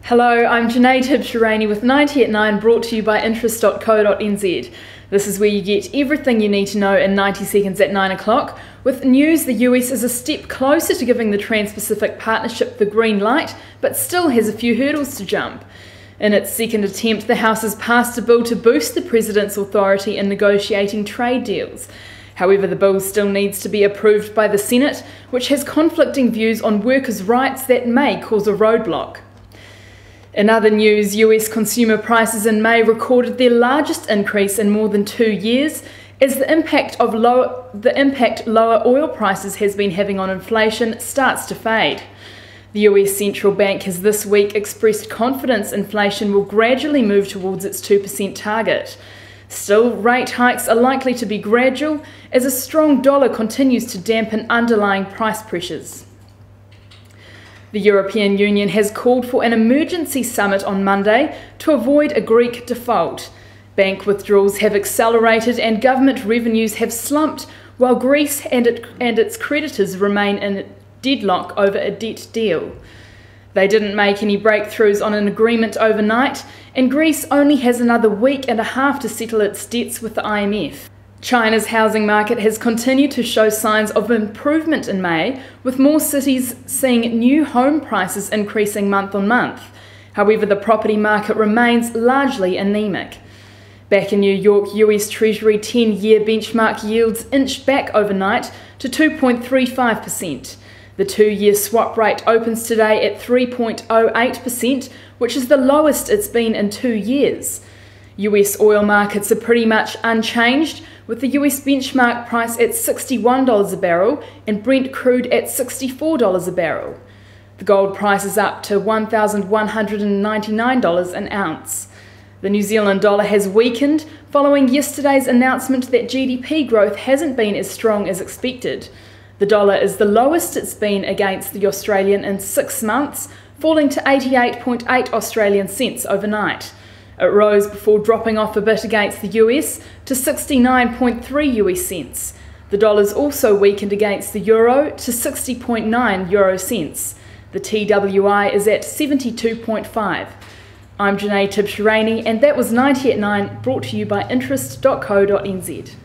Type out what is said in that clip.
Hello, I'm Janae Tibbs-Shirani with 90 at 9, brought to you by interest.co.nz. This is where you get everything you need to know in 90 seconds at 9 o'clock. With news, the US is a step closer to giving the Trans-Pacific Partnership the green light, but still has a few hurdles to jump. In its second attempt, the House has passed a bill to boost the President's authority in negotiating trade deals. However, the bill still needs to be approved by the Senate, which has conflicting views on workers' rights that may cause a roadblock. In other news, US consumer prices in May recorded their largest increase in more than 2 years, as the impact lower oil prices has been having on inflation starts to fade. The US Central Bank has this week expressed confidence inflation will gradually move towards its 2% target. Still, rate hikes are likely to be gradual as a strong dollar continues to dampen underlying price pressures. The European Union has called for an emergency summit on Monday to avoid a Greek default. Bank withdrawals have accelerated and government revenues have slumped, while Greece and its creditors remain in deadlock over a debt deal. They didn't make any breakthroughs on an agreement overnight, and Greece only has another week and a half to settle its debts with the IMF. China's housing market has continued to show signs of improvement in May, with more cities seeing new home prices increasing month on month. However, the property market remains largely anemic. Back in New York, US Treasury 10-year benchmark yields inched back overnight to 2.35%. The 2-year swap rate opens today at 3.08%, which is the lowest it's been in 2 years. US oil markets are pretty much unchanged, with the US benchmark price at $61 a barrel and Brent crude at $64 a barrel. The gold price is up to $1,199 an ounce. The New Zealand dollar has weakened following yesterday's announcement that GDP growth hasn't been as strong as expected. The dollar is the lowest it's been against the Australian in 6 months, falling to 88.8 Australian cents overnight. It rose before dropping off a bit against the US to 69.3 US cents. The dollar's also weakened against the euro to 60.9 euro cents. The TWI is at 72.5. I'm Janae Tibbs-Shirani, and that was 90 at 9, brought to you by interest.co.nz.